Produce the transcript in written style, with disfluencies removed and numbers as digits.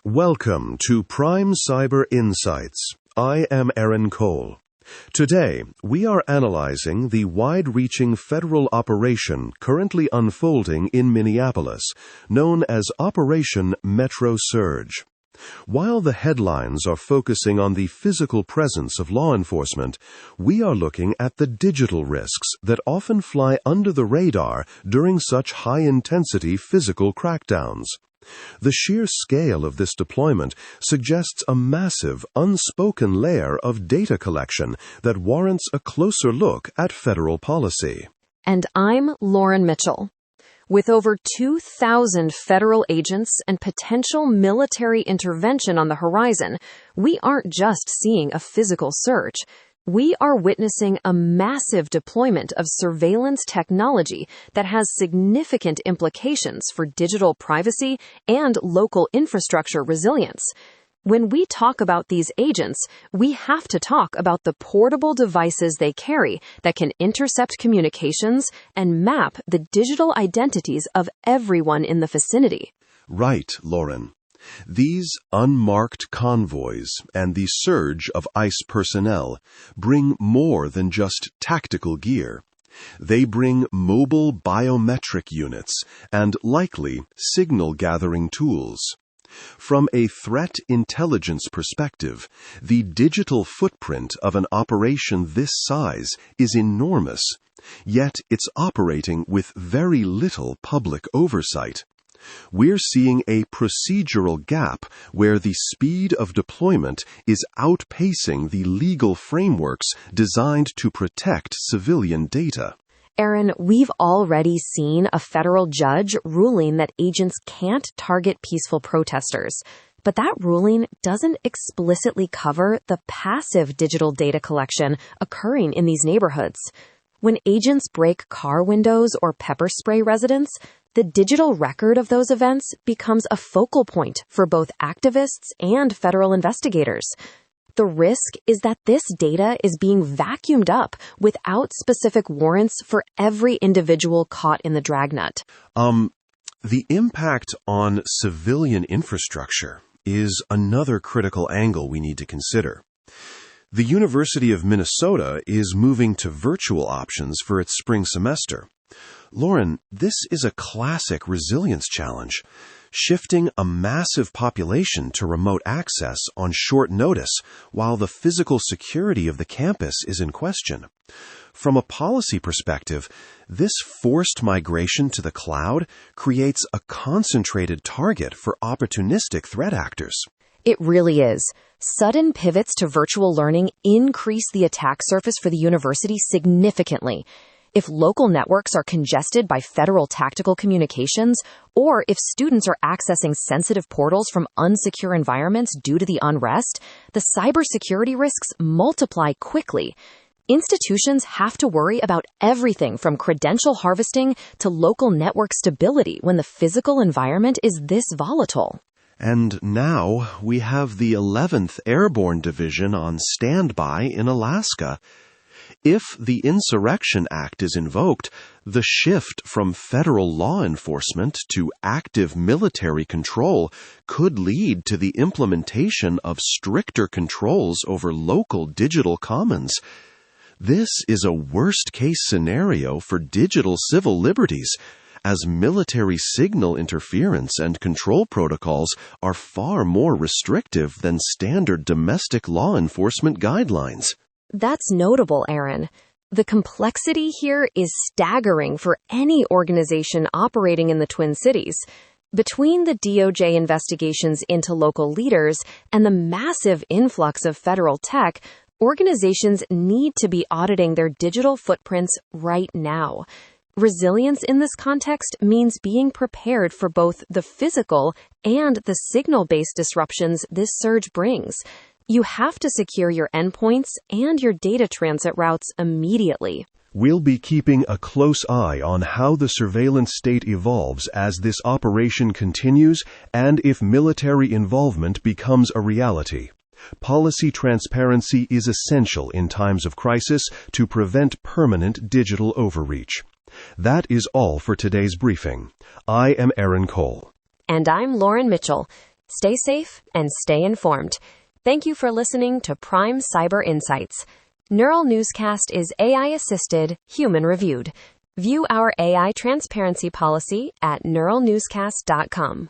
Welcome to Prime Cyber Insights. I am Aaron Cole. Today, we are analyzing the wide-reaching federal operation currently unfolding in Minneapolis, known as Operation Metro Surge. While the headlines are focusing on the physical presence of law enforcement, we are looking at the digital risks that often fly under the radar during such high-intensity physical crackdowns. The sheer scale of this deployment suggests a massive, unspoken layer of data collection that warrants a closer look at federal policy. And I'm Lauren Mitchell. With over 2,000 federal agents and potential military intervention on the horizon, we aren't just seeing a physical surge. We are witnessing a massive deployment of surveillance technology that has significant implications for digital privacy and local infrastructure resilience. When we talk about these agents, we have to talk about the portable devices they carry that can intercept communications and map the digital identities of everyone in the vicinity. Right, Lauren. These unmarked convoys and the surge of ICE personnel bring more than just tactical gear. They bring mobile biometric units and likely signal-gathering tools. From a threat intelligence perspective, the digital footprint of an operation this size is enormous, yet it's operating with very little public oversight. We're seeing a procedural gap where the speed of deployment is outpacing the legal frameworks designed to protect civilian data. Aaron, we've already seen a federal judge ruling that agents can't target peaceful protesters. But that ruling doesn't explicitly cover the passive digital data collection occurring in these neighborhoods. When agents break car windows or pepper spray residents, the digital record of those events becomes a focal point for both activists and federal investigators. The risk is that this data is being vacuumed up without specific warrants for every individual caught in the dragnet. The impact on civilian infrastructure is another critical angle we need to consider. The University of Minnesota is moving to virtual options for its spring semester. Lauren, this is a classic resilience challenge, shifting a massive population to remote access on short notice while the physical security of the campus is in question. From a policy perspective, this forced migration to the cloud creates a concentrated target for opportunistic threat actors. It really is. Sudden pivots to virtual learning increase the attack surface for the university significantly. If local networks are congested by federal tactical communications, or if students are accessing sensitive portals from unsecure environments due to the unrest, the cybersecurity risks multiply quickly. Institutions have to worry about everything from credential harvesting to local network stability when the physical environment is this volatile. And now we have the 11th Airborne Division on standby in Alaska. If the Insurrection Act is invoked, the shift from federal law enforcement to active military control could lead to the implementation of stricter controls over local digital commons. This is a worst-case scenario for digital civil liberties, as military signal interference and control protocols are far more restrictive than standard domestic law enforcement guidelines. That's notable, Aaron. The complexity here is staggering for any organization operating in the Twin Cities. Between the DOJ investigations into local leaders and the massive influx of federal tech, organizations need to be auditing their digital footprints right now. Resilience in this context means being prepared for both the physical and the signal-based disruptions this surge brings. You have to secure your endpoints and your data transit routes immediately. We'll be keeping a close eye on how the surveillance state evolves as this operation continues and if military involvement becomes a reality. Policy transparency is essential in times of crisis to prevent permanent digital overreach. That is all for today's briefing. I am Aaron Cole. And I'm Lauren Mitchell. Stay safe and stay informed. Thank you for listening to Prime Cyber Insights. Neural Newscast is AI-assisted, human-reviewed. View our AI transparency policy at neuralnewscast.com.